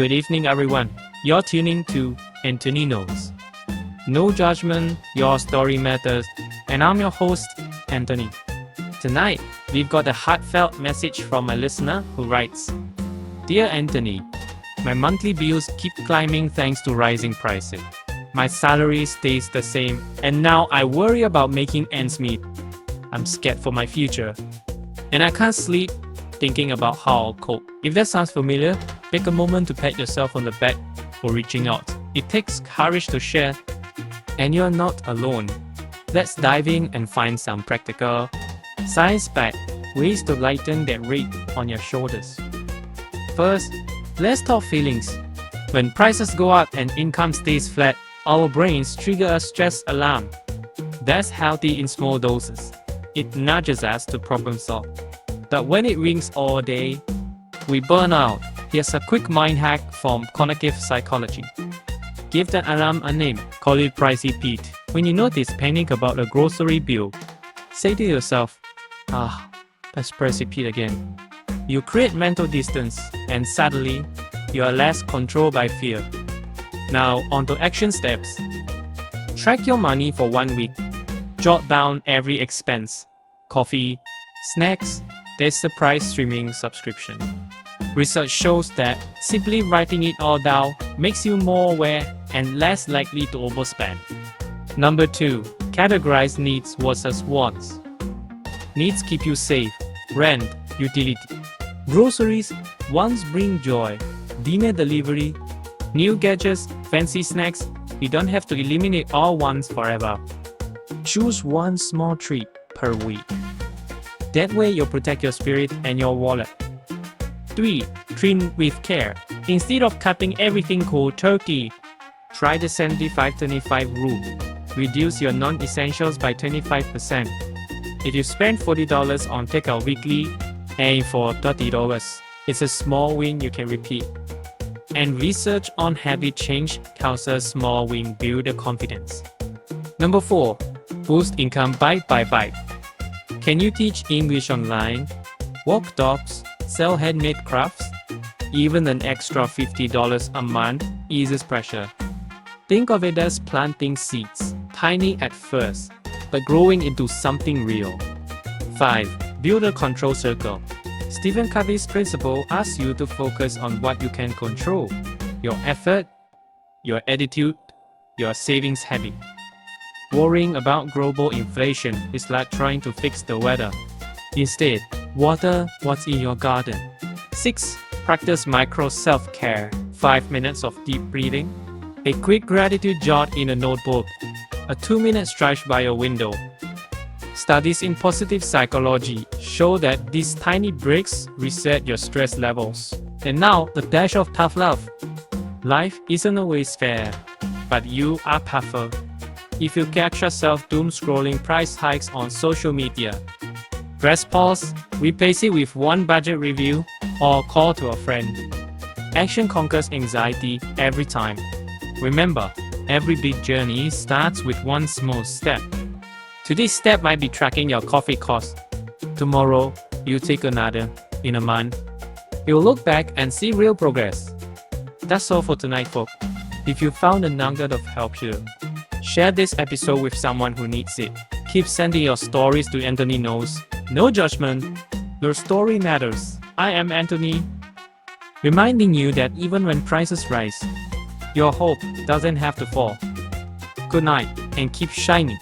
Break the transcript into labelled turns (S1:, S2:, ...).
S1: Good evening, everyone. You're tuning to Anthony Knows. No judgment, your story matters, and I'm your host, Anthony. Tonight, we've got a heartfelt message from a listener who writes, Dear Anthony, my monthly bills keep climbing thanks to rising prices. My salary stays the same, and now I worry about making ends meet. I'm scared for my future, and I can't sleep thinking about how I'll cope. If that sounds familiar, take a moment to pat yourself on the back for reaching out. It takes courage to share, and you're not alone. Let's dive in and find some practical, science-backed ways to lighten that weight on your shoulders. First, let's talk feelings. When prices go up and income stays flat, our brains trigger a stress alarm. That's healthy in small doses. It nudges us to problem solve. But when it rings all day, we burn out. Here's a quick mind hack from cognitive psychology. Give that alarm a name. Call it Pricey Pete. When you notice panic about a grocery bill, say to yourself, that's Pricey Pete again. You create mental distance, and suddenly, you are less controlled by fear. Now, on to action steps. Track your money for 1 week. Jot down every expense. Coffee, snacks, there's the price streaming subscription. Research shows that simply writing it all down makes you more aware and less likely to overspend. Number 2. Categorize needs versus wants. Needs keep you safe. Rent, utility. Groceries, wants bring joy. Dinner delivery, new gadgets, fancy snacks. You don't have to eliminate all wants forever. Choose one small treat per week. That way you'll protect your spirit and your wallet. 3. Trim with care. Instead of cutting everything cold turkey, try the 75-25 rule. Reduce your non-essentials by 25%. If you spend $40 on takeout weekly, aim for $30. It's a small win you can repeat. And research on habit change counts as small win build the confidence. Number 4. Boost income bite by bite. Can you teach English online, walk dogs, sell handmade crafts? Even an extra $50 a month eases pressure. Think of it as planting seeds, tiny at first, but growing into something real. 5. Build a control circle. Stephen Covey's principle asks you to focus on what you can control: your effort, your attitude, your savings habit. Worrying about global inflation is like trying to fix the weather. Instead, water what's in your garden. 6. Practice micro self-care. 5 minutes of deep breathing, a quick gratitude jot in a notebook, a 2-minute stretch by a window. Studies in positive psychology show that these tiny breaks reset your stress levels. And now, the dash of tough love. Life isn't always fair, but you are tougher. If you catch yourself doom scrolling price hikes on social media, press pause, replace it with one budget review, or call to a friend. Action conquers anxiety every time. Remember, every big journey starts with one small step. Today's step might be tracking your coffee cost. Tomorrow, you take another. In a month, you'll look back and see real progress. That's all for tonight, folks. If you found a nugget of help here, share this episode with someone who needs it. Keep sending your stories to Anthony Knows. No judgment. Your story matters. I am Anthony, reminding you that even when prices rise, your hope doesn't have to fall. Good night and keep shining.